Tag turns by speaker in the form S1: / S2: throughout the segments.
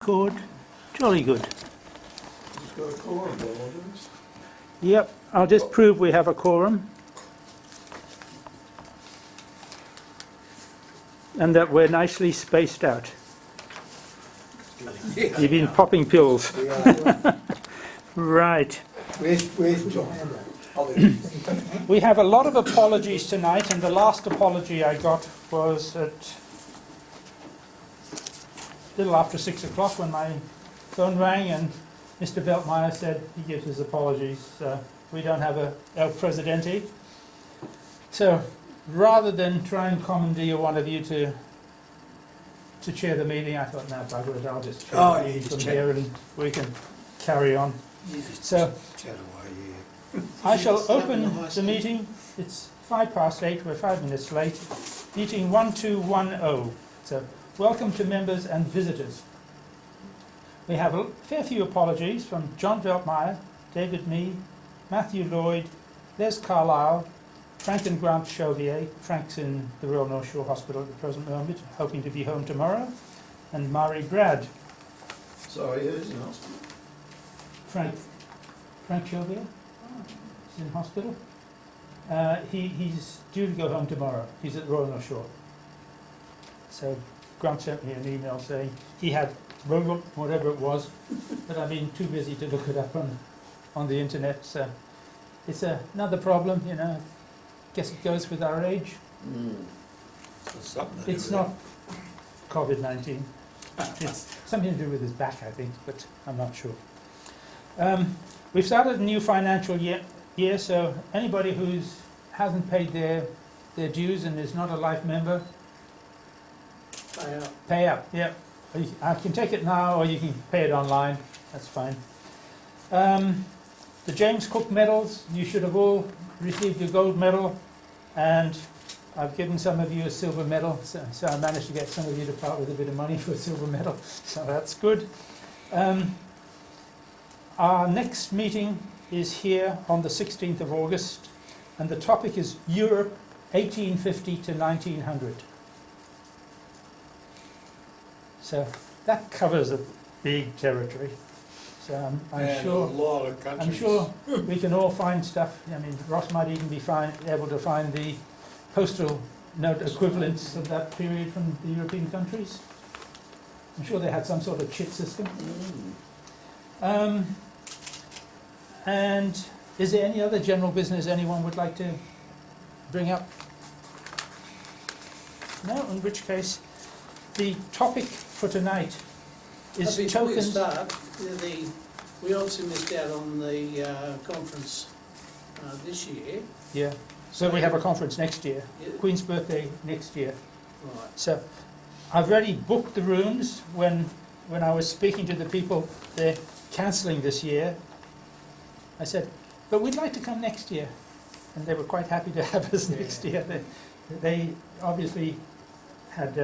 S1: Good. Jolly good.
S2: Just got a quorum, Lawrence.
S1: Yep, I'll just prove we have a quorum. And that we're nicely spaced out. You've been popping pills. Right.
S2: Where's John?
S1: We have a lot of apologies tonight, and the last apology I got was at a little after 6 o'clock when my phone rang and Mr. Veltmeyer said he gives his apologies. We don't have a El Presidente. So rather than try and commandeer one of you to chair the meeting, I thought, no, bugger it, I'll just chair the meeting from here and we can carry on. So I shall open the meeting. It's 8:05, we're 5 minutes late. Meeting 1210. So welcome to members and visitors. We have a fair few apologies from John Veltmeyer, David Mee, Matthew Lloyd, Les Carlisle, Frank and Grant Chauvier. Frank's in the Royal North Shore Hospital at the present moment, hoping to be home tomorrow, and Mari Brad.
S2: Sorry, who's in hospital?
S1: Frank Chauvier is in hospital. He's due to go home tomorrow. He's at the Royal North Shore. So Grant sent me an email saying he had whatever it was, but I've been too busy to look it up on the internet. So it's another problem, you know. Guess it goes with our age. It's not COVID-19. It's something to do with his back, I think, but I'm not sure. We've started a new financial year, so anybody who hasn't paid their dues and is not a life member, pay up. Yeah, I can take it now, or you can pay it online. That's fine. The James Cook medals, you should have all received your gold medal, and I've given some of you a silver medal, so I managed to get some of you to part with a bit of money for a silver medal, so that's good. Our next meeting is here on the 16th of August, and the topic is Europe 1850 to 1900. So that covers a big territory. So I'm sure we can all find stuff. I mean, Ross might even be able to find the postal note equivalents of that period from the European countries. I'm sure they had some sort of chit system. And is there any other general business anyone would like to bring up? No, in which case the topic for tonight is
S3: Before we
S1: tokens.
S3: start, we obviously missed out on the conference this year.
S1: Yeah. So we have a conference next year.
S3: Yeah.
S1: Queen's birthday next year.
S3: Right.
S1: So I've already booked the rooms. When I was speaking to the people, they're cancelling this year. I said, but we'd like to come next year. And they were quite happy to have us next year. They obviously had,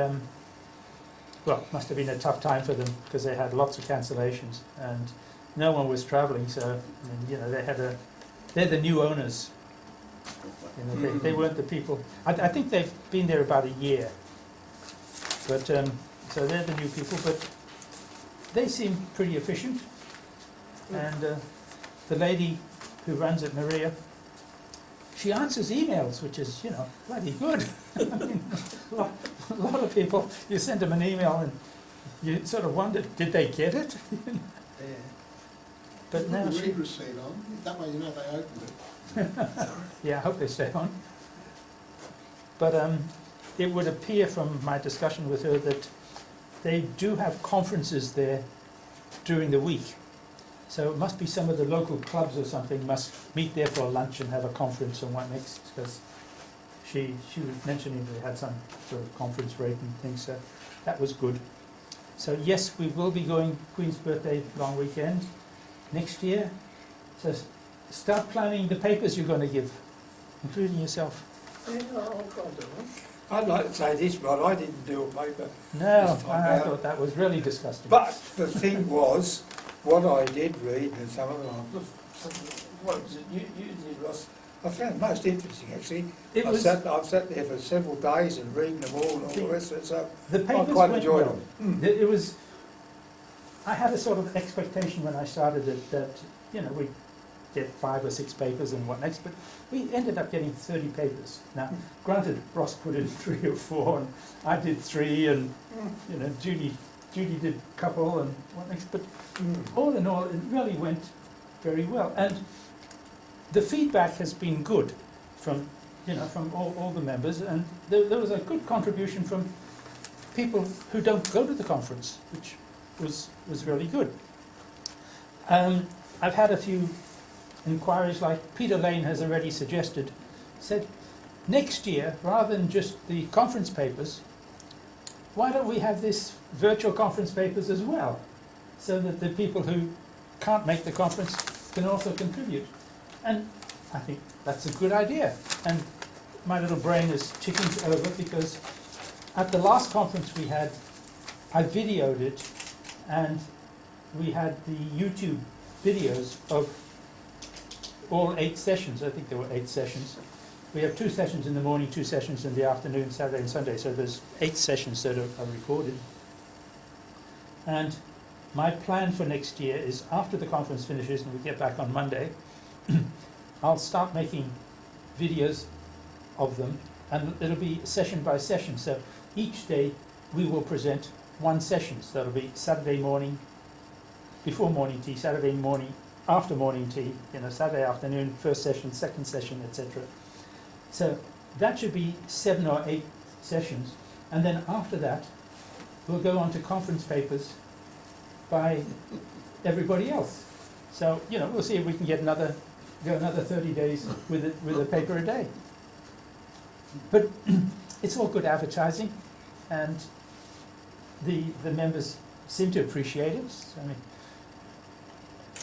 S1: must have been a tough time for them because they had lots of cancellations and no one was travelling. So, I mean, you know, they're the new owners. You know, they weren't the people. I think they've been there about a year. But, so they're the new people, but they seem pretty efficient. And the lady who runs it, Maria, she answers emails, which is, you know, bloody good. I mean, a lot of people, you send them an email and you sort of wonder, did they get it? But now she...
S2: read receipt on, that way you know they opened it.
S1: Yeah, I hope they stay on. But it would appear from my discussion with her that they do have conferences there during the week. So it must be some of the local clubs or something must meet there for a lunch and have a conference on what next, because she was mentioning they had some sort of conference rate and things, so that was good. So yes, we will be going Queen's birthday long weekend next year. So start planning the papers you're going to give, including yourself.
S3: Yeah, I'll try to do it.
S4: I'd like to say this, but I didn't do a paper.
S1: No,
S4: this time
S1: I
S4: out.
S1: thought that was really disgusting.
S4: But the thing was, what I did read, and some of them, what was it you did, Ross? I found it most interesting, actually. I've sat there for several days and reading them all and all the rest of it, so
S1: the
S4: I
S1: papers
S4: quite
S1: went
S4: enjoyed
S1: well.
S4: them.
S1: It was I had a sort of expectation when I started it that, you know, we'd get 5 or 6 papers and what next, but we ended up getting 30 papers. Now, granted, Ross put in 3 or 4, and I did 3, and, you know, Judy did a couple and what next, but all in all, it really went very well. And the feedback has been good from, you know, from all the members, and there was a good contribution from people who don't go to the conference, which was really good. I've had a few inquiries, like Peter Lane has already suggested, said, next year, rather than just the conference papers, why don't we have this virtual conference papers as well, so that the people who can't make the conference can also contribute? And I think that's a good idea. And my little brain is ticking over, because at the last conference we had, I videoed it, and we had the YouTube videos of all 8 sessions. I think there were 8 sessions. We have 2 sessions in the morning, 2 sessions in the afternoon, Saturday and Sunday, so there's 8 sessions that are recorded. And my plan for next year is, after the conference finishes and we get back on Monday, I'll start making videos of them, and it'll be session by session. So each day we will present 1 session. So that'll be Saturday morning before morning tea, Saturday morning after morning tea, you know, Saturday afternoon, first session, second session, etc. So that should be 7 or 8 sessions, and then after that we'll go on to conference papers by everybody else. So, you know, we'll see if we can get another 30 days with a paper a day. But it's all good advertising, and the members seem to appreciate it. I mean,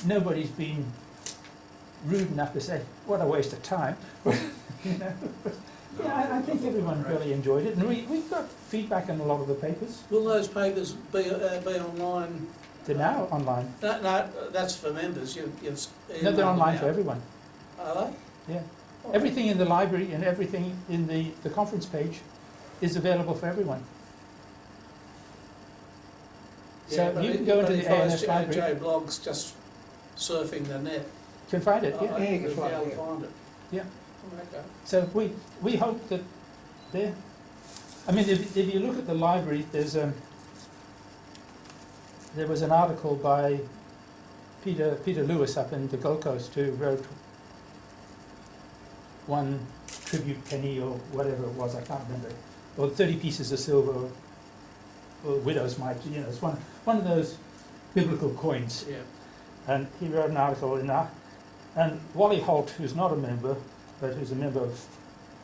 S1: nobody's been rude enough to say, what a waste of time. You know, but, yeah, I think everyone really enjoyed it, and we've got feedback on a lot of the papers.
S3: Will those papers be online?
S1: They're now online.
S3: No, that's for members.
S1: No, they're online for everyone.
S3: Are they?
S1: Yeah. Everything in the library and everything in the conference page is available for everyone. So you can go into the ANS library.
S3: Blogs just surfing the net.
S1: You can find it, yeah.
S4: Yeah, you can
S3: You'll be
S4: find
S3: able
S4: it.
S3: to find it.
S1: Yeah.
S3: Okay.
S1: So we hope that there. I mean, if you look at the library, there was an article by Peter Lewis up in the Gold Coast, who wrote 1 tribute penny or whatever it was, I can't remember, or 30 pieces of silver, or widow's mite. You know, it's one of those biblical coins.
S3: Yeah.
S1: And he wrote an article in that. And Wally Holt, who's not a member, but who's a member of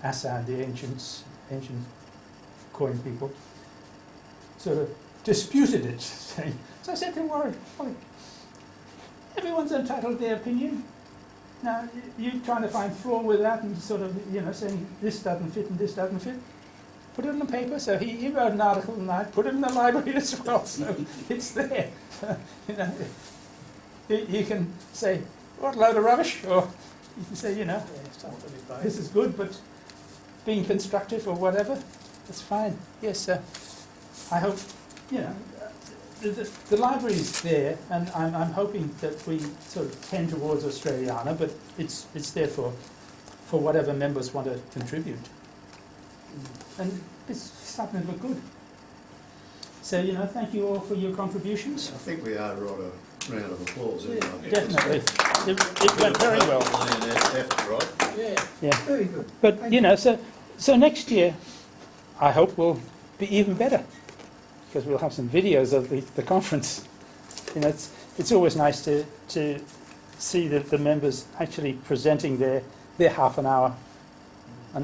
S1: Asan, the ancient coin people, sort of disputed it, saying, so I said to Wally, everyone's entitled to their opinion. Now, you trying to find flaw with that and sort of, you know, saying this doesn't fit and this doesn't fit. Put it on the paper. So he wrote an article and I put it in the library as well, so it's there. You know, you can say, what a load of rubbish, or you can say, you know, this is good, but being constructive or whatever, it's fine. Yes, I hope, you know, the library is there, and I'm hoping that we sort of tend towards Australiana, but it's there for whatever members want to contribute. And it's starting to look good. So, you know, thank you all for your contributions.
S5: I think we are right a round of applause, isn't it?
S1: Definitely. It went very well.
S5: Right?
S3: Yeah.
S1: Yeah.
S4: Very good.
S1: But, you know, so next year, I hope will be even better, because we'll have some videos of the conference. You know, it's always nice to see the members actually presenting their half an hour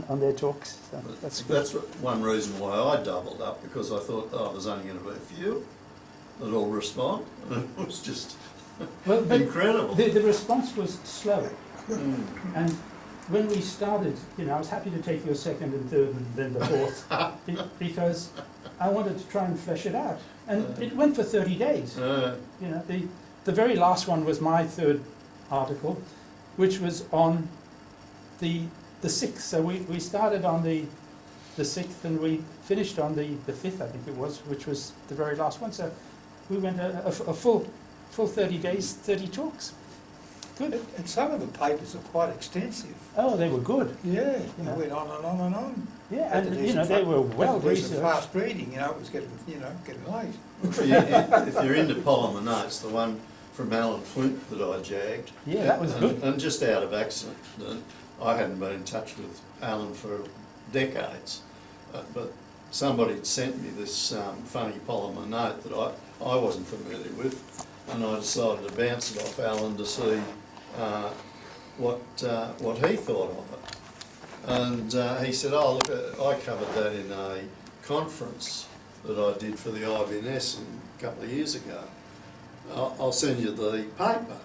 S1: on their talks. So that's good.
S5: That's one reason why I doubled up, because I thought, there's only going to be a few that all respond. And it was just
S1: But
S5: incredible.
S1: The response was slow. And when we started, you know, I was happy to take your second and third and then the fourth, because I wanted to try and flesh it out. And it went for 30 days. You know, the very last one was my 3rd article, which was on the 6th. So we started on the 6th and we finished on the 5th, I think it was, which was the very last one. So We went a full 30 days, 30 talks. Good.
S4: And some of the papers are quite extensive.
S1: Oh, they were good.
S4: Yeah,
S1: Yeah.
S4: it went on and on and on.
S1: Yeah,
S4: Had to
S1: and
S4: do
S1: you
S4: some
S1: know, they
S4: fa-
S1: were
S4: had to
S1: well
S4: do some
S1: researched.
S4: fast reading, it was getting late.
S5: If you're into polymer notes, the one from Alan Flint that I jagged.
S1: Yeah, that was good.
S5: And just out of accident, I hadn't been in touch with Alan for decades, but somebody had sent me this funny polymer note that I wasn't familiar with, and I decided to bounce it off Alan to see what he thought of it. And he said, oh, look, I covered that in a conference that I did for the IVNS a couple of years ago. I'll send you the paper.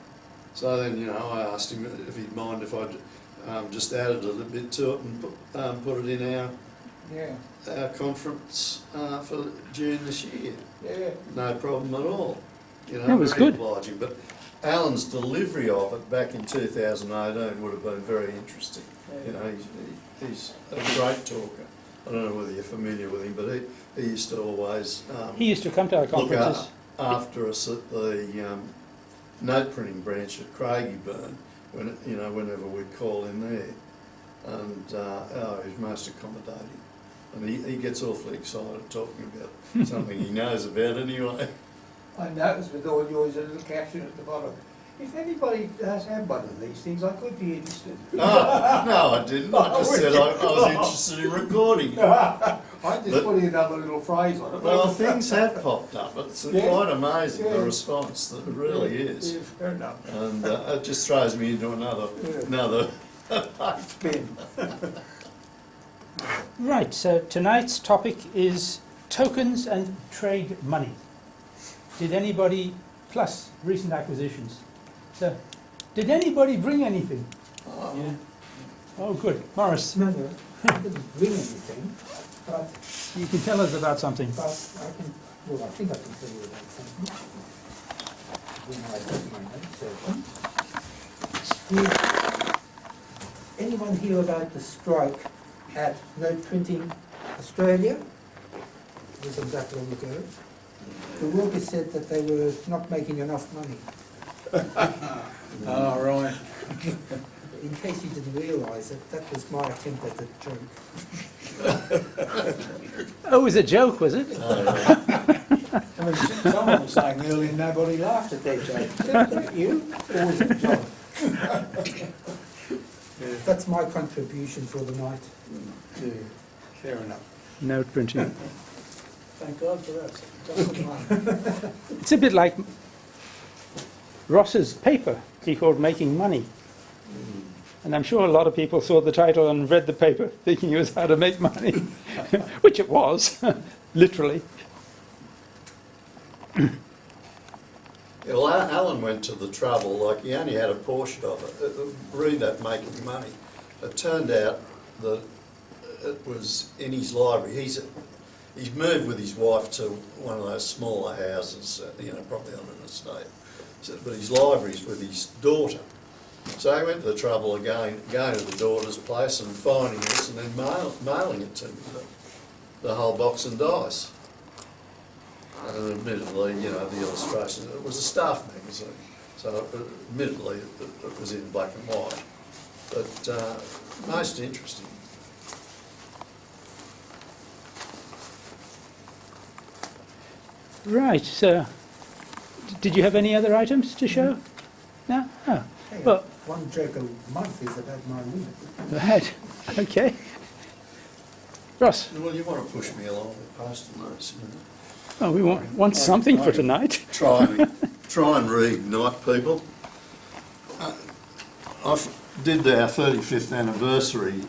S5: So then, I asked him if he'd mind if I'd just added a little bit to it and put it in our conference for June this year.
S4: Yeah.
S5: No problem at all.
S1: That was
S5: very
S1: good.
S5: obliging. But Alan's delivery of it back in 2018 would have been very interesting. He's a great talker. I don't know whether you're familiar with him, but he used to always
S1: He used to come to our
S5: look
S1: conferences.
S5: after us at the note printing branch at Craigieburn, whenever we'd call in there. And he's most accommodating. And he gets awfully excited talking about something he knows about anyway.
S4: I noticed with all yours a little caption at the bottom. If anybody has had one of these things, I could be interested.
S5: No, I didn't. I just said I was interested in recording it.
S4: I just put in another little phrase on it.
S5: Well, things have popped up. It's
S4: Yeah.
S5: quite amazing,
S4: Yeah.
S5: the response that it really is.
S4: Yeah, fair enough.
S5: And it just throws me into another
S4: Spin.
S1: Right, so tonight's topic is tokens and trade money. Did anybody, plus recent acquisitions. So, did anybody bring anything?
S3: Yeah.
S1: Oh, good. Morris,
S2: No, I didn't bring anything, but
S1: you can tell us about something.
S2: I think I can tell you about something. When I got my notes open. Did anyone hear about the strike at Note Printing Australia? It wasn't that long ago. The workers said that they were not making enough money.
S4: Oh, right.
S2: In case you didn't realise it, that was my attempt at a joke.
S1: Oh, it was a joke, was it?
S4: I mean, someone was saying earlier nobody laughed at that joke.
S2: Didn't you? Or was it John? That's my contribution for the night.
S4: Yeah, fair enough.
S1: Note printing.
S3: Thank God for that. Just for mine.
S1: It's a bit like Ross's paper, he called Making Money. And I'm sure a lot of people saw the title and read the paper thinking it was how to make money, which it was, literally.
S5: Yeah, well, Alan went to the trouble, like he only had a portion of it. Read that Making Money. It turned out that it was in his library. He's moved with his wife to one of those smaller houses, probably on an estate. But his library's with his daughter. So he went to the trouble of going to the daughter's place and finding this and then mailing it to me, the whole box and dice. And admittedly, the illustration, it was a staff magazine, so admittedly it was in black and white, but most interesting.
S1: Right, so did you have any other items to show? No? Oh,
S2: Hey,
S1: well,
S2: one joke a month is about my limit.
S1: right, okay. Ross,
S5: Well, you want to push me along with postal notes,
S1: oh, we want something for tonight.
S5: Try and read, night people. I did our 35th anniversary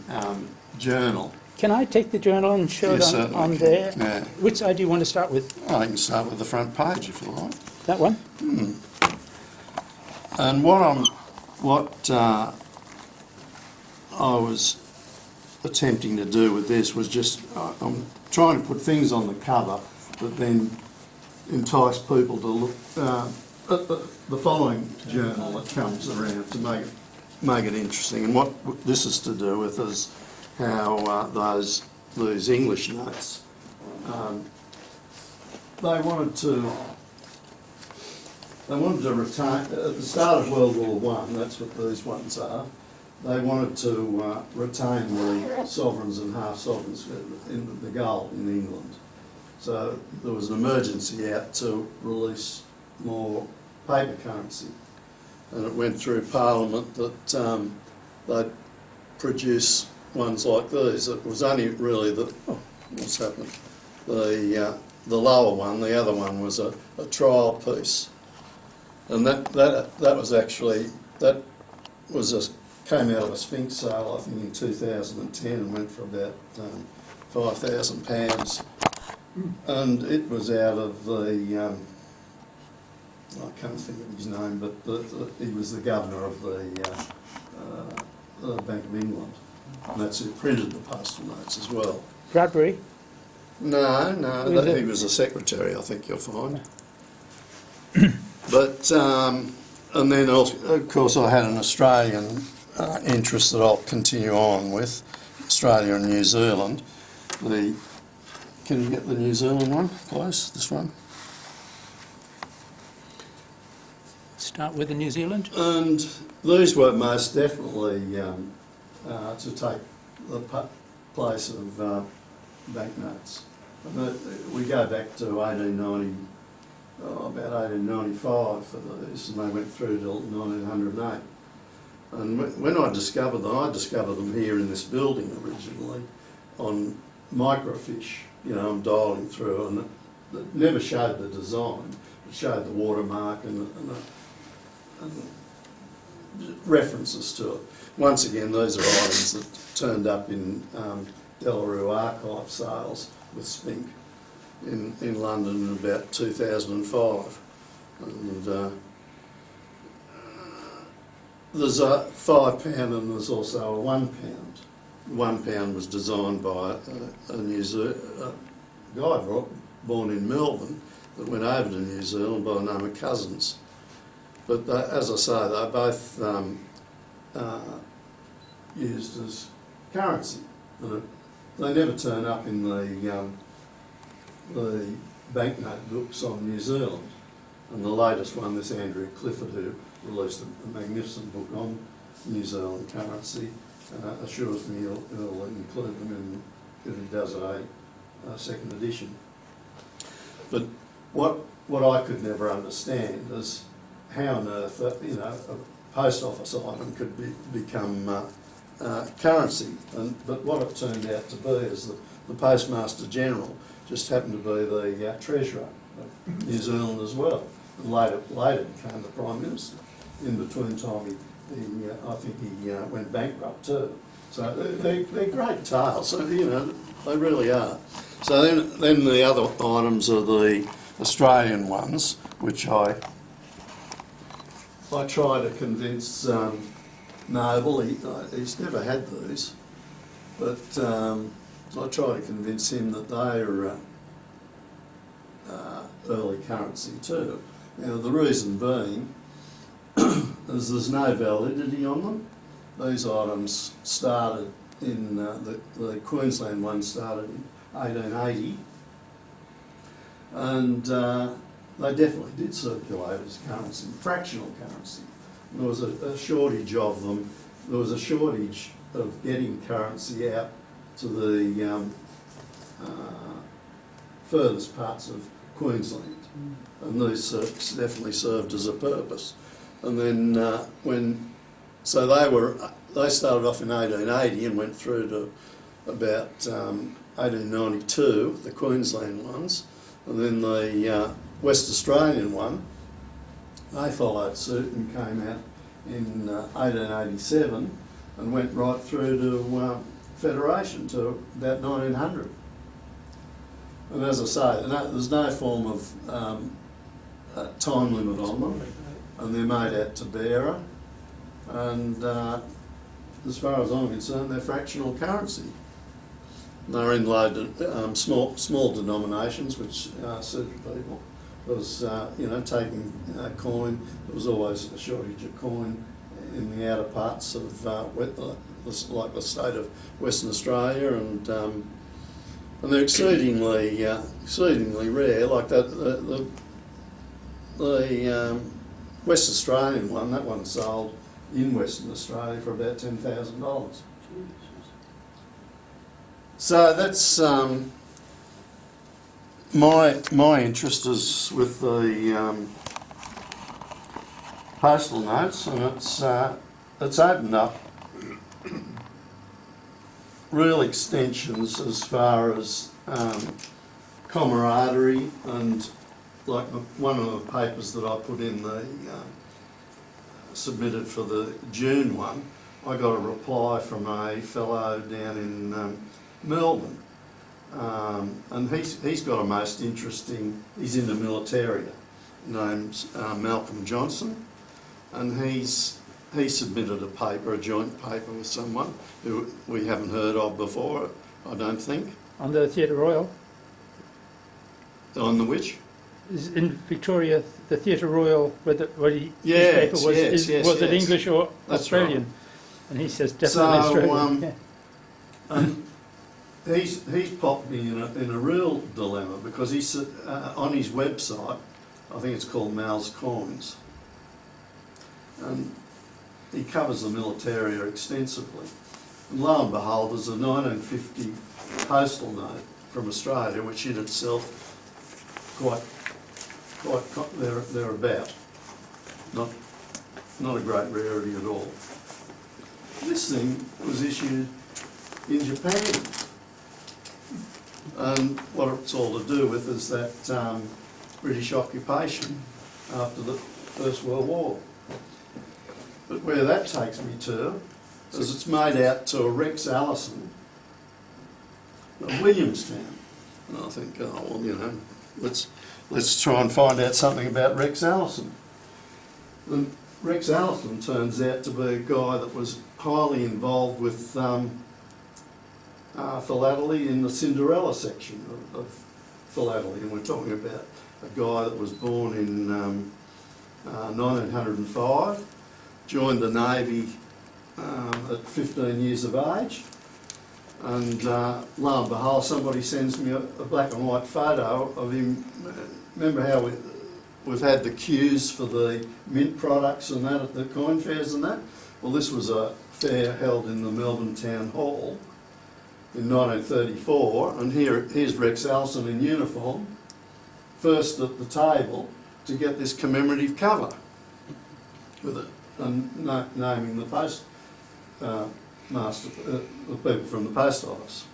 S5: journal.
S1: Can I take the journal and show
S5: Yes,
S1: it
S5: certainly
S1: on
S5: can.
S1: there?
S5: Yeah.
S1: Which side do you want to start with?
S5: I can start with the front page if you like.
S1: That one?
S5: And what I was attempting to do with this was just, I'm trying to put things on the cover that then entice people to look at the following journal that comes around to make it interesting. And what this is to do with is how these English notes, they wanted to they wanted to retain, at the start of World War One, that's what these ones are, they wanted to retain the sovereigns and half-sovereigns in the gold in England. So there was an emergency out to release more paper currency. And it went through Parliament that they'd produce ones like these. It was only really what's happened? The lower one, the other one was a trial piece. And that was actually, came out of a Sphinx sale, I think in 2010, and went for about £5,000. And it was out of the, I can't think of his name, but he was the governor of the Bank of England. And that's who printed the postal notes as well.
S1: Bradbury?
S5: No, he was a secretary, I think you'll find. But, and then also, of course I had an Australian interest that I'll continue on with, Australia and New Zealand. Can you get the New Zealand one, please, this one?
S1: Start with the New Zealand.
S5: And these were most definitely to take the place of banknotes. We go back to 1890, about 1895 for these, and they went through till 1908. And when I discovered them here in this building originally on microfiche. You know, I'm dialing through, and it never showed the design. It showed the watermark and references to it. Once again, these are items that turned up in Delarue archive sales with Spink in London in about 2005. And there's a £5 and there's also a £1. £1 was designed by a New Zealand guy born in Melbourne that went over to New Zealand by the name of Cousins. But as I say, they're both used as currency. They never turn up in the banknote books on New Zealand. And the latest one, this Andrew Clifford, who released a magnificent book on New Zealand currency, assures me he'll include them if he does a second edition. But what I could never understand is how on earth a post office item could become currency. But what it turned out to be is that the Postmaster General just happened to be the Treasurer of New Zealand as well, and later became the Prime Minister. In between time, I think he went bankrupt too. So they're great tales. So, they really are. So then the other items are the Australian ones, which I try to convince Noble. He's never had these, but I try to convince him that they are early currency too. Now the reason being is there's no validity on them. These items started in, the Queensland one started in 1880, and they definitely did circulate as currency, fractional currency. There was a shortage of them. There was a shortage of getting currency out to the furthest parts of Queensland, and these definitely served as a purpose. And then they started off in 1880 and went through to about 1892, the Queensland ones, and then the West Australian one, they followed suit and came out in 1887 and went right through to Federation to about 1900. And as I say, there's no form of time limit on them, and they're made out to bearer, and as far as I'm concerned, they're fractional currency. They're in small denominations, which suited people. Because taking coin, there was always a shortage of coin in the outer parts of like the state of Western Australia, and they're exceedingly rare. Like that, the West Australian one, that one sold in Western Australia for about $10,000. So that's my interest is with the postal notes, and it's opened up real extensions as far as camaraderie, and like one of the papers that I put in the submitted for the June one, I got a reply from a fellow down in Melbourne, and he's got a most interesting, he's in the militaria, named Malcolm Johnson, and he submitted a paper, a joint paper with someone who we haven't heard of before, I don't think.
S1: On the Theatre Royal.
S5: On the which?
S1: Is in Victoria, the Theatre Royal, where his
S5: Yes,
S1: paper was,
S5: yes,
S1: was it
S5: yes.
S1: English or
S5: That's
S1: Australian?
S5: right.
S1: And he says definitely Australian. Yeah.
S5: And he's popped me in a real dilemma, because he's on his website, I think it's called Mal's Coins, and he covers the militaria extensively. And lo and behold, there's a 1950 postal note from Australia, which in itself quite thereabout. Not a great rarity at all. This thing was issued in Japan, and what it's all to do with is that British occupation after the First World War. But where that takes me to is it's made out to a Rex Allison of Williamstown. And I think, oh, well, you know, let's try and find out something about Rex Allison. And Rex Allison turns out to be a guy that was highly involved with philately in the Cinderella section of philately. And we're talking about a guy that was born in 1905, joined the Navy at 15 years of age, and lo and behold, somebody sends me a black and white photo of him. Remember how we've had the queues for the mint products and that at the coin fairs and that? Well, this was a fair held in the Melbourne Town Hall in 1934, and here's Rex Allison in uniform, first at the table to get this commemorative cover with it, and naming the post master, the people from the post office.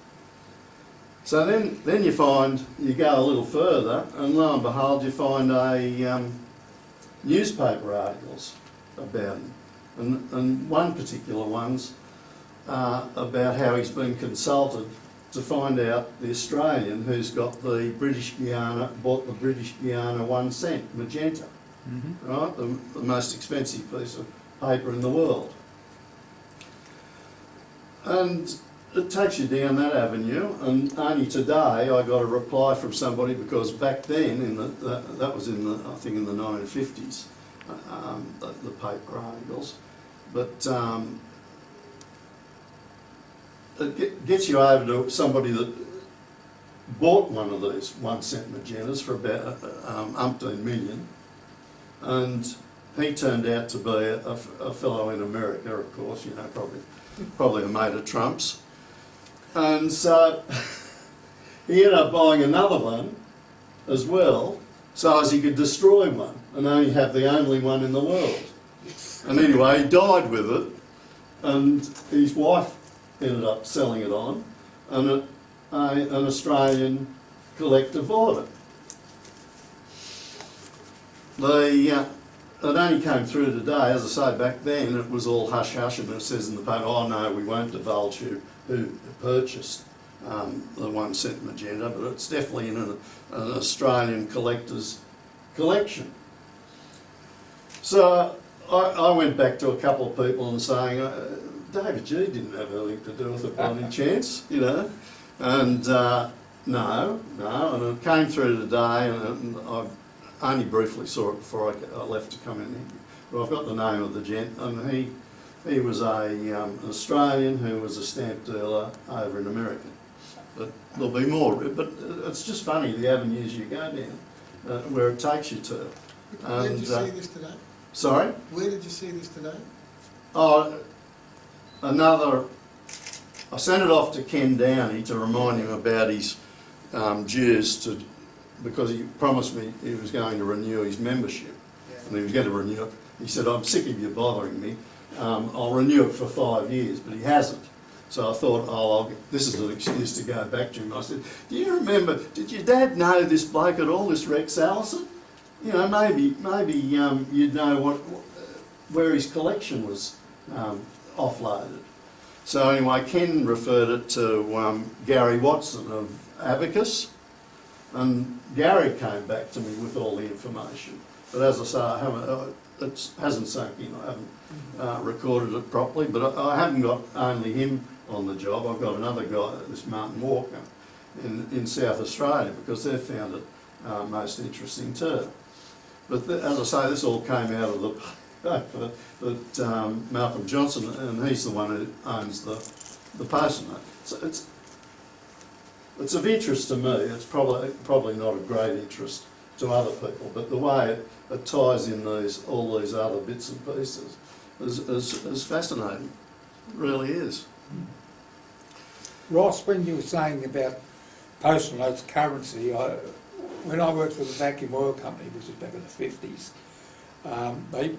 S5: So then you find, you go a little further, and lo and behold, you find a newspaper articles about him, and one particular one's about how he's been consulted to find out the Australian who's got the British Guiana, bought the British Guiana 1 cent magenta, right, the most expensive piece of paper in the world. And it takes you down that avenue, and only today I got a reply from somebody, because back then, that was in the, I think in the 1950s, the paper articles, but it gets you over to somebody that bought one of these 1 cent magentas for about umpteen million, and he turned out to be a fellow in America, of course, you know, probably a mate of Trump's. And so he ended up buying another one as well, so as he could destroy one and only have the only one in the world. And anyway, he died with it, and his wife ended up selling it on, and an Australian collector bought it. It only came through today. As I say, back then it was all hush-hush, and it says in the paper, oh no, we won't divulge who purchased the 1 cent magenta, but it's definitely in an Australian collector's collection. So I went back to a couple of people and saying, David G didn't have anything to do with it by any chance, you know, and no, and it came through today, and I only briefly saw it before I left to come in here, but I've got the name of the gent, and he was an Australian who was a stamp dealer over in America. But there'll be more, but it's just funny the avenues you go down, where it takes you to.
S6: Where did you see this today?
S5: Sorry?
S6: Where did you see this today?
S5: Oh, I sent it off to Ken Downey to remind him about his dues because he promised me he was going to renew his membership. And he was going to renew it. He said, I'm sick of you bothering me. I'll renew it for 5 years, but he hasn't. So I thought, this is an excuse to go back to him. I said, do you remember, did your dad know this bloke at all, this Rex Allison? You know, maybe you'd know where his collection was offloaded. So anyway, Ken referred it to Gary Watson of Abacus, and Gary came back to me with all the information. But as I say, it hasn't sunk in. I haven't recorded it properly, but I haven't got only him on the job. I've got another guy, this Martin Walker, in South Australia, because they've found it most interesting too. But as I say, this all came out of the paper that Malcolm Johnson, and he's the one who owns the Post note. So it's of interest to me. It's probably not of great interest to other people, but the way it ties in all these other bits and pieces is fascinating. It really is.
S2: Ross, when you were saying about postal notes currency, when I worked for the vacuum oil company, which was back in the 50s,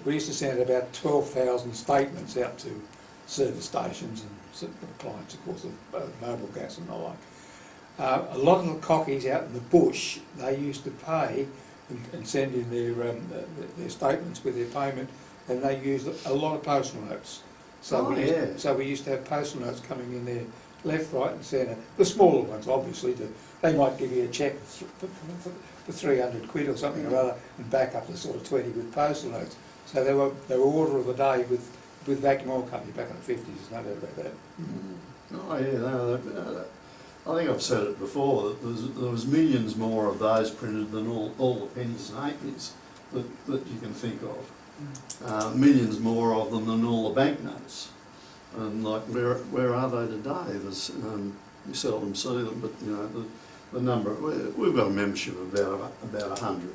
S2: we used to send about 12,000 statements out to service stations and clients, of course, of mobile gas and the like. A lot of the cockies out in the bush, they used to pay and send in their statements with their payment, and they used a lot of postal notes. So we used to have postal notes coming in there, left, right and centre. The smaller ones, obviously, they might give you a cheque for 300 quid or something or other, and back up to sort of 20 with postal notes. So they were order of the day with vacuum oil company back in the 50s. There's no doubt about that.
S5: Oh yeah, I think I've said it before, that there was millions more of those printed than all the pennies and halfpennies that you can think of. Millions more of them than all the banknotes. And like, where are they today? There's, you seldom see them, but you know, the number, we've got a membership of about 100,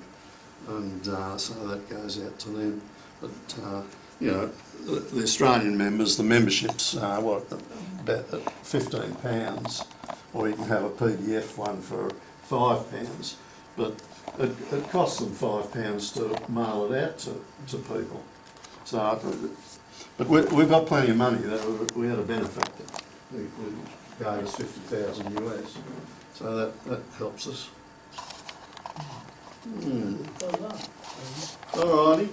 S5: and so that goes out to them. But you know, the Australian members, the membership's about £15, or you can have a PDF one for £5, but it costs them £5 to mail it out to people. So, but we've got plenty of money. We had a benefactor who gave us 50,000 US, so that helps us. All righty.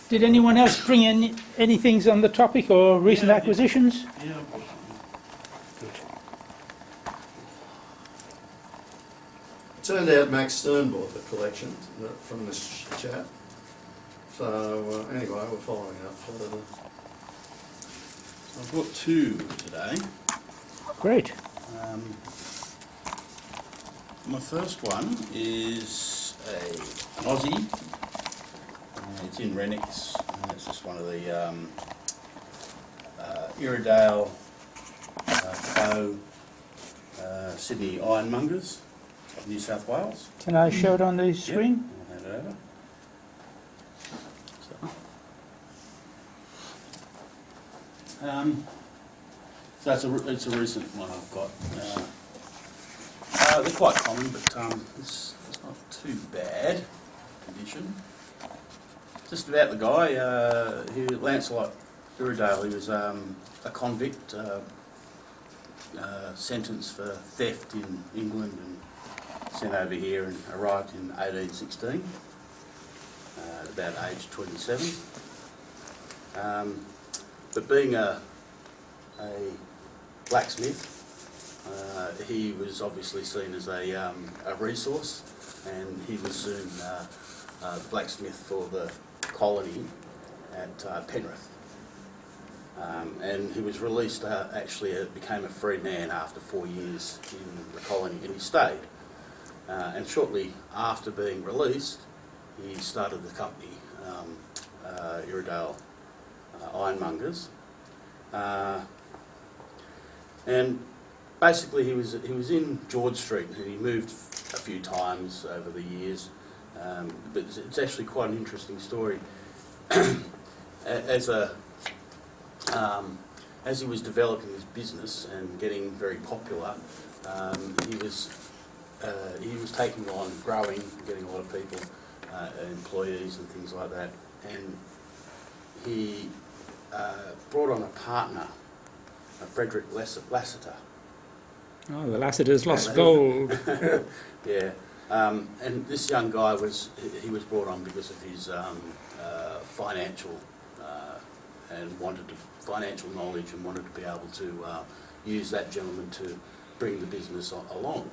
S1: Did anyone else bring in any things on the topic or recent acquisitions?
S3: Yeah.
S5: Turned out Max Stern bought the collection from this chap. So anyway, we're following up further.
S7: I've got two today.
S1: Great.
S7: My first one is an Aussie. It's in Renix. It's just one of the Iredale Sydney Ironmongers of New South Wales.
S1: Can I show it on the screen?
S7: I'll hand it over. So it's a recent one I've got. They're quite common, but it's not too bad condition. Just about the guy, Lancelot Iredale. He was a convict, sentenced for theft in England and sent over here and arrived in 1816, at about age 27. But being a blacksmith, he was obviously seen as a resource, and he was soon the blacksmith for the colony at Penrith. And he was released, became a free man after 4 years in the colony, and he stayed. And shortly after being released, he started the company, Iredale Ironmongers. And basically he was in George Street, and he moved a few times over the years, but it's actually quite an interesting story. As he was developing his business and getting very popular, he was taking on growing, getting a lot of people, employees and things like that, and he brought on a partner, Frederick Lassiter.
S1: Oh, the Lassiter's lost gold.
S7: Yeah, and this young guy was brought on because of his financial and financial knowledge, and wanted to be able to use that gentleman to bring the business along.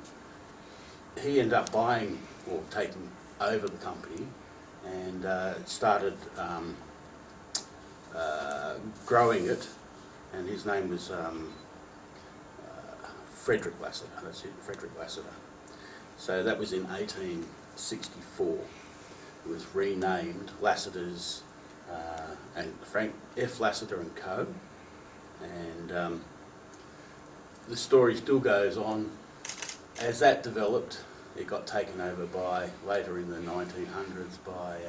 S7: He ended up buying or taking over the company and started growing it, and his name was Frederick Lassiter. That's it, Frederick Lassiter. So that was in 1864. It was renamed Lassiter's and Frank F. Lassiter and Co. And the story still goes on. As that developed, it got taken over by, later in the 1900s, by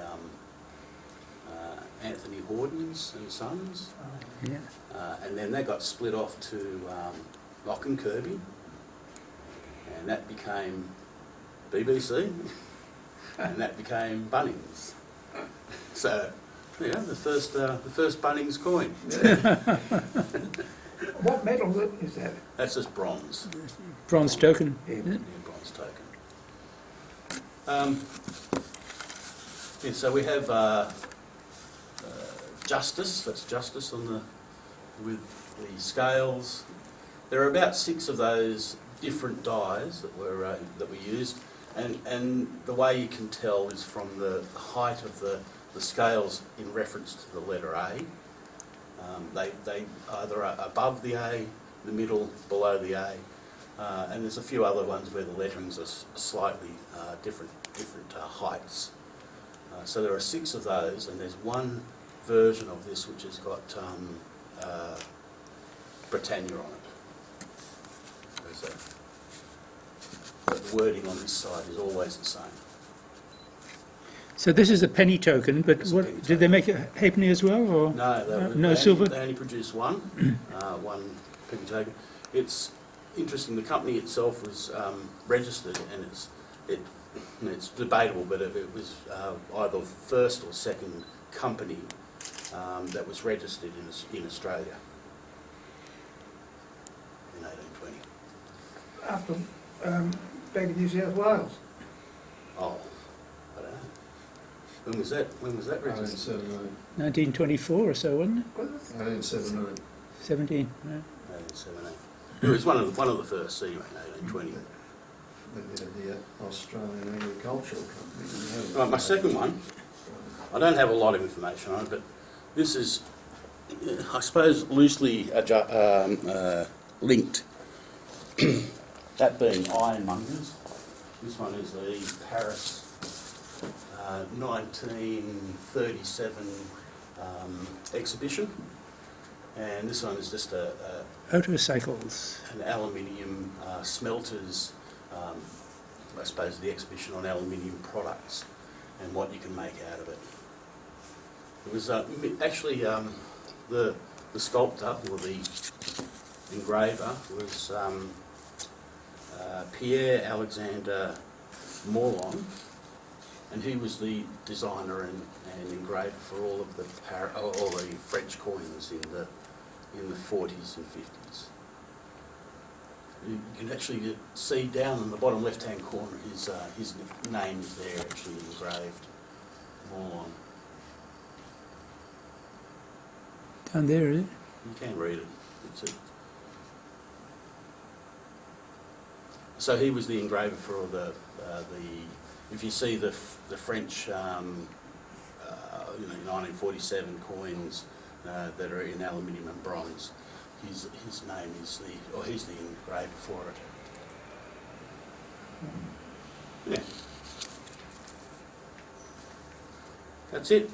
S7: Anthony Hordens and Sons.
S1: Yeah.
S7: And then they got split off to Lock and Kirby, and that became BBC, and that became Bunnings. So, yeah, the first Bunnings coin.
S2: What metal is that?
S7: That's just bronze.
S1: Bronze token.
S2: Yeah.
S7: Yeah, bronze token. Yeah, so we have Justice. That's Justice on the with the scales. There are about 6 of those different dies that we used, and the way you can tell is from the height of the scales in reference to the letter A. They either are above the A, the middle, below the A, and there's a few other ones where the letterings are slightly different heights. So there are 6 of those, and there's one version of this which has got Britannia on it. But the wording on this side is always the same.
S1: So this is a penny token, but
S7: It's a
S1: what,
S7: penny
S1: did they make a halfpenny as well, or
S7: No,
S1: no silver?
S7: They only produce one penny token. It's interesting. The company itself was registered, and it's debatable, but it was either first or second company that was registered in Australia in 1820.
S2: After, back in New South Wales.
S7: Oh, I don't know. When was that? When was that registered?
S5: 1879.
S1: 1924 or so, wasn't it?
S5: 1879.
S1: 17. Yeah.
S7: 1817. It was one of the first anyway, in 1820.
S5: The Australian Agricultural Company.
S7: Right, my second one, I don't have a lot of information on it, but this is, I suppose, loosely linked. That being ironmongers. This one is the Paris 1937 exhibition, and this one is just
S1: Autocycles.
S7: an aluminium smelters, I suppose the exhibition on aluminium products and what you can make out of it. It was actually the sculptor or the engraver was Pierre Alexander Morlon, and he was the designer and engraver for all of the French coins in the 40s and 50s. You can actually see down in the bottom left-hand corner his name is there actually engraved, Morlon.
S1: Down there, is it?
S7: You can read it. So he was the engraver for all the if you see the French 1947 coins that are in aluminium and bronze, his name is he's the engraver for it. Yeah. That's it.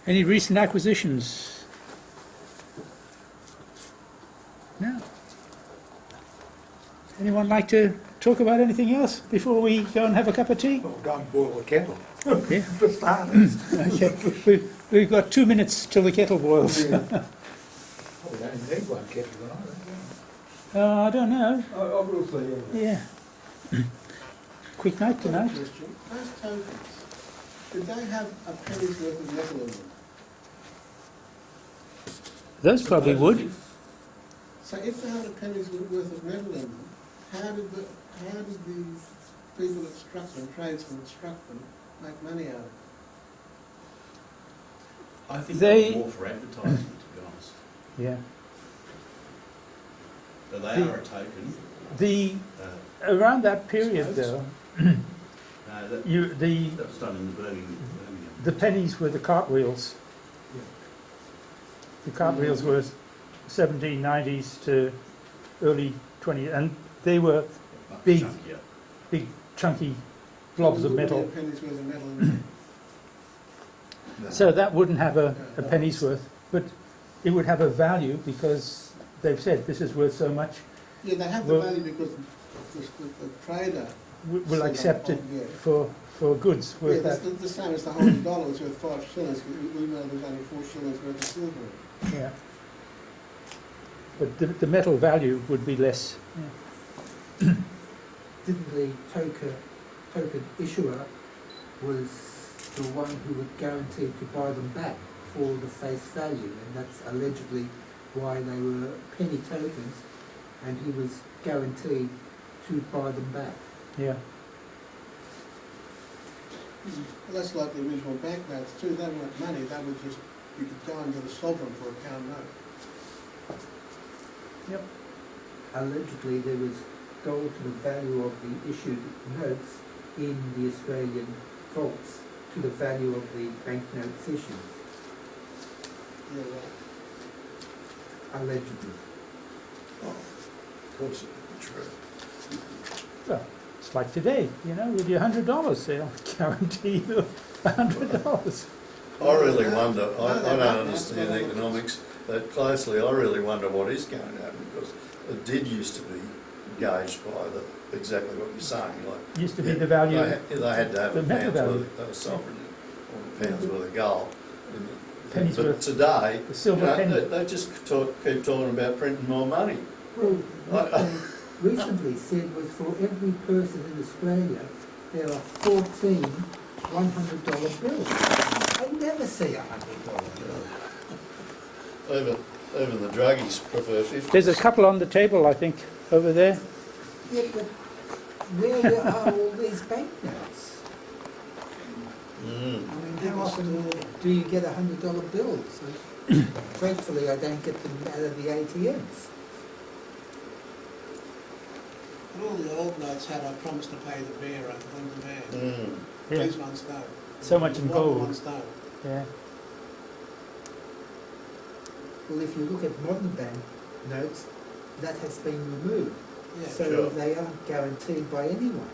S1: Any recent acquisitions? Anyone like to talk about anything else before we go and have a cup of tea?
S4: Well, don't boil the kettle,
S1: Yeah.
S4: for starters.
S1: Okay. We've got 2 minutes till the kettle boils.
S4: Yeah. Oh, we don't need one kettle tonight,
S1: I don't know.
S4: I will say, yeah.
S1: Yeah. Quick night tonight.
S3: Question. Those tokens, did they have a penny's worth of metal in them?
S1: Those probably would.
S3: So if they had a penny's worth of metal in them, how did the people that struck them, tradesmen that struck them, make money out of it?
S7: I think
S1: They-
S7: they were more for advertising, to be honest.
S1: Yeah.
S7: But they are a token.
S1: The
S7: Uh,
S1: around that period though,
S7: that
S1: the
S7: was done in the Birmingham.
S1: pennies were the cartwheels. The cartwheels were 1790s to early 20s, and they were big,
S7: Chunkier.
S1: big chunky blobs of
S3: There wouldn't
S1: metal.
S3: be a penny's worth of metal in them.
S1: So that wouldn't have a penny's worth, but it would have a value because they've said this is worth so much.
S3: Yeah, they have the
S1: Well-
S3: value because the trader.
S1: Will accept it for goods
S3: Yeah,
S1: worth
S3: that's
S1: that.
S3: the same as the whole dollar was worth 5 shillings. We know there's only 4 shillings worth of silver.
S1: Yeah. But the metal value would be less. Yeah.
S2: Didn't the token issuer was the one who would guarantee to buy them back for the face value, and that's allegedly why they were penny tokens, and he was guaranteed to buy them back.
S1: Yeah.
S3: Well, that's like the original banknotes too. They weren't money. They were just, you could go and get a sovereign for a pound note.
S1: Yep.
S2: Allegedly, there was gold to the value of the issued notes in the Australian vaults to the value of the banknotes issued,
S3: Yeah, right.
S2: allegedly.
S5: Of course it would be true.
S1: Well, it's like today, you know, with your $100, they'll guarantee you $100.
S5: I really wonder,
S3: No,
S5: I
S3: they're
S5: don't
S3: right,
S5: understand
S3: that's what I
S5: economics that closely, I really wonder what is going to happen, because it did used to be gauged by exactly what you're saying, like.
S1: Used to be the value.
S5: They had to have
S1: the
S5: a
S1: metal
S5: pound's
S1: value.
S5: worth of sovereign, or a pound's worth of gold.
S1: Penny's
S5: But
S1: worth.
S5: today,
S1: The silver
S5: you know,
S1: penny.
S5: they just keep talking about printing more money.
S2: Well, what they recently said was for every person in Australia, there are 14 $100 bills. I never see a $100 bill.
S5: Even the druggies prefer 50.
S1: There's a couple on the table, I think, over there.
S2: Yeah, but where are all these banknotes?
S5: Mm.
S2: I mean, how often do you get $100 bills? Thankfully, I don't get them out of the ATMs.
S3: And all the old notes had, I promise to pay the bearer on demand.
S5: Mm.
S1: Yeah.
S3: These ones don't.
S1: So much in
S3: The modern
S1: gold.
S3: ones don't.
S1: Yeah.
S2: Well, if you look at modern bank notes, that has been removed.
S3: Yeah.
S2: So
S5: Sure.
S2: they aren't guaranteed by anyone.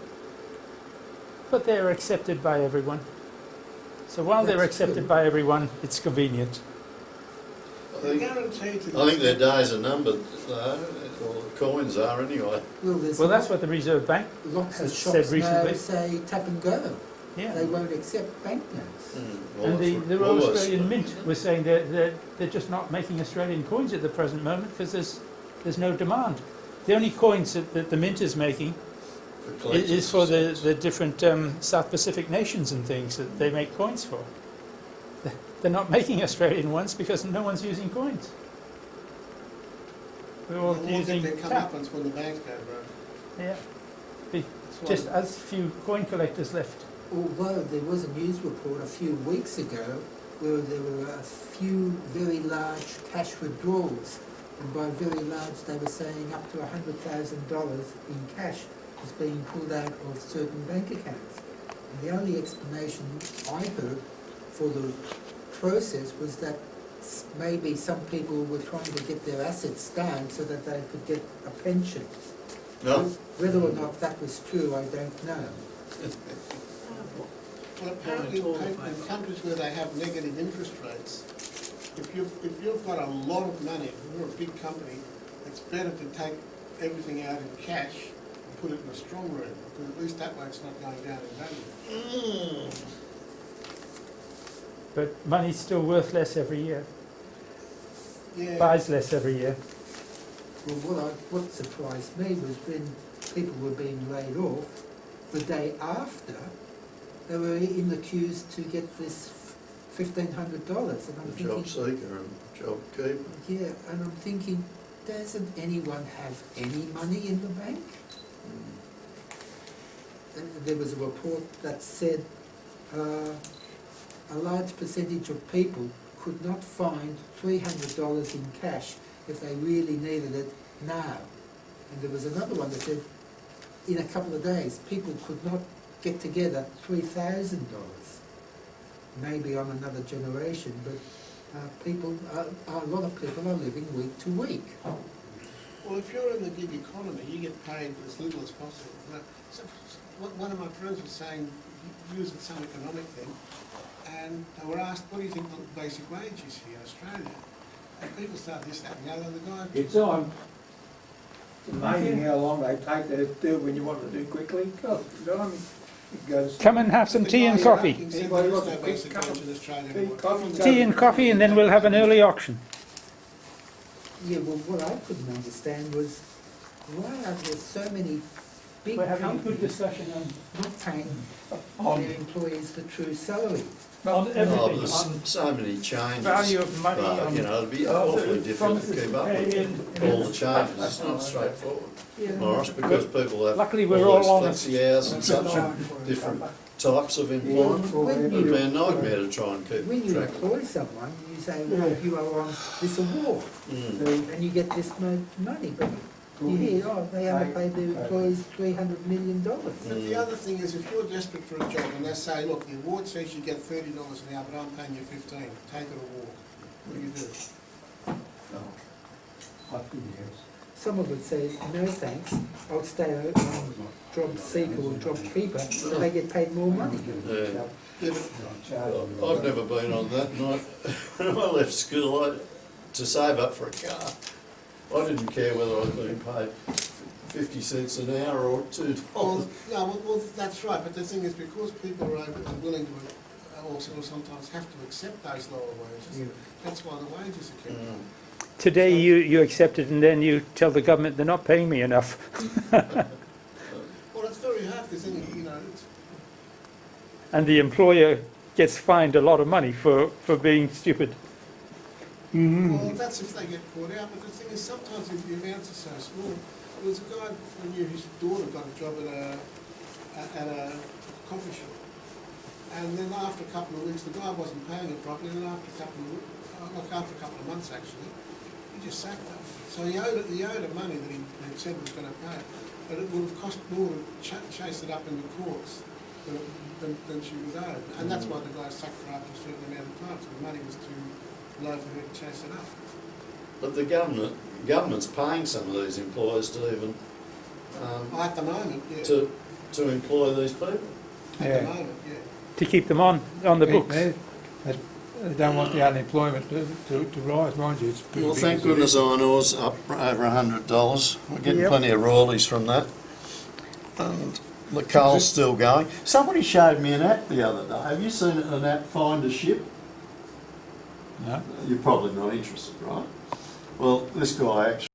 S1: But they're accepted by everyone. So while they're
S2: That's
S1: accepted
S2: true.
S1: by everyone, it's convenient.
S3: They're guaranteed to.
S5: I think their days are numbered, though, or the coins are anyway.
S2: Well, there's
S1: Well, that's what the Reserve Bank
S2: lots of
S1: has said
S2: shops now
S1: recently.
S2: say tap and go.
S1: Yeah.
S2: They won't accept banknotes.
S5: Well,
S1: And the
S5: that's
S1: Royal
S5: almost-
S1: Australian Mint was saying they're just not making Australian coins at the present moment because there's no demand. The only coins that the Mint is making is for the different South Pacific nations and things that they make coins for. They're not making Australian ones because no one's using coins. We're all
S3: They'll
S1: using
S3: get their
S1: tap.
S3: comeuppance when the banks go broke.
S1: Yeah. Be-
S3: That's why-
S1: Just as few coin collectors left.
S2: Although there was a news report a few weeks ago where there were a few very large cash withdrawals, and by very large they were saying up to $100,000 in cash was being pulled out of certain bank accounts. And the only explanation I heard for the process was that maybe some people were trying to get their assets down so that they could get a pension.
S5: No,
S2: Whether or not that was true, I don't know.
S3: Well, apparently, in countries where they have negative interest rates, if you've got a lot of money, if you're a big company, it's better to take everything out in cash put it in a strong room, because at least that way it's not going down in value.
S1: But money's still worth less every year,
S3: Yeah.
S1: buys less every year.
S2: Well, what surprised me was when people were being laid off, the day after, they were in the queues to get this $1,500. And I'm
S5: The job
S2: thinking,
S5: seeker and job keeper.
S2: yeah, and I'm thinking, doesn't anyone have any money in the bank? And there was a report that said a large percentage of people could not find $300 in cash if they really needed it now. And there was another one that said in a couple of days people could not get together $3,000. Maybe on another generation, but a lot of people are living week to week.
S3: Well, if you're in the gig economy, you get paid as little as possible. Now, so one of my friends was saying, using some economic thing, and they were asked, what do you think the basic wage is here in Australia? And people started this, that and the other, and the guy...
S4: It's on. It's amazing how long they take to do it when you want to do quickly. God, it goes.
S1: Come and have some tea and coffee.
S3: Anybody wants no basic wage in Australia
S4: Tea,
S3: anymore.
S4: coffee,
S1: Tea and coffee, and then we'll have an early auction.
S2: Yeah, well, what I couldn't understand was why are there so many big
S1: We're having a good
S2: companies
S1: discussion
S2: not paying
S4: On-
S2: their employees the true salary?
S1: on
S5: Oh,
S1: everything.
S5: there's so many changes.
S1: Value of money,
S5: But, you know, it'd be awfully difficult to
S1: promises
S5: keep
S1: to
S5: up
S1: pay
S5: with
S1: in.
S5: all the changes. It's not straightforward,
S2: Yeah.
S5: Morris, because people have
S1: Luckily, we're all
S5: these
S1: honest.
S5: flexi hours and such different types of employment.
S2: When
S5: It'd be a
S2: you,
S5: nightmare to try and keep
S2: when you
S5: track of it.
S2: employ someone, you say, well, you are on this award,
S5: Mm.
S2: and you get this money, but you hear, oh, they haven't paid their employees $300 million.
S3: But the other thing is, if you're desperate for a job and they say, look, the award says you get $30 an hour, but I'm paying you 15, take it or walk. What do you do?
S2: Some would say, no thanks, I'll stay on job seeker or job keeper, and they get paid more money.
S5: Yeah. I've never been on that night. When I left school, to save up for a car, I didn't care whether I was being paid 50 cents an hour or $2.
S3: Well, no, well, that's right, but the thing is, because people are willing to, also sometimes have to accept those lower wages,
S2: Yeah.
S3: that's why the wages are kept up.
S1: Today you accept it and then you tell the government they're not paying me enough.
S3: Well, it's very hard, because then, you know, it's,
S1: And the employer gets fined a lot of money for being stupid.
S3: well, that's if they get caught out, but the thing is, sometimes the amounts are so small. There was a guy who knew his daughter got a job at a coffee shop, and then after a couple of weeks, the guy wasn't paying her properly, and after a couple of months actually, he just sacked her. So he owed her money that he said was going to pay, but it would have cost more to chase it up in the courts than she was owed, and that's why the guy sacked her after a certain amount of time, so the money was too low for her to chase it up.
S5: But the government's paying some of these employers to even
S3: At the moment, yeah.
S5: to employ these people.
S3: At the moment, yeah.
S1: To keep them on the books.
S6: They don't want the unemployment to rise, mind you. It's pretty
S5: Well,
S6: big
S5: thank
S6: as it
S5: goodness
S6: is.
S5: iron ore's up over $100. We're getting
S1: Yep.
S5: plenty of royalties from that. And the coal's still going. Somebody showed me an app the other day. Have you seen an app, Find a Ship?
S6: No.
S5: You're probably not interested, right? Well, this guy actually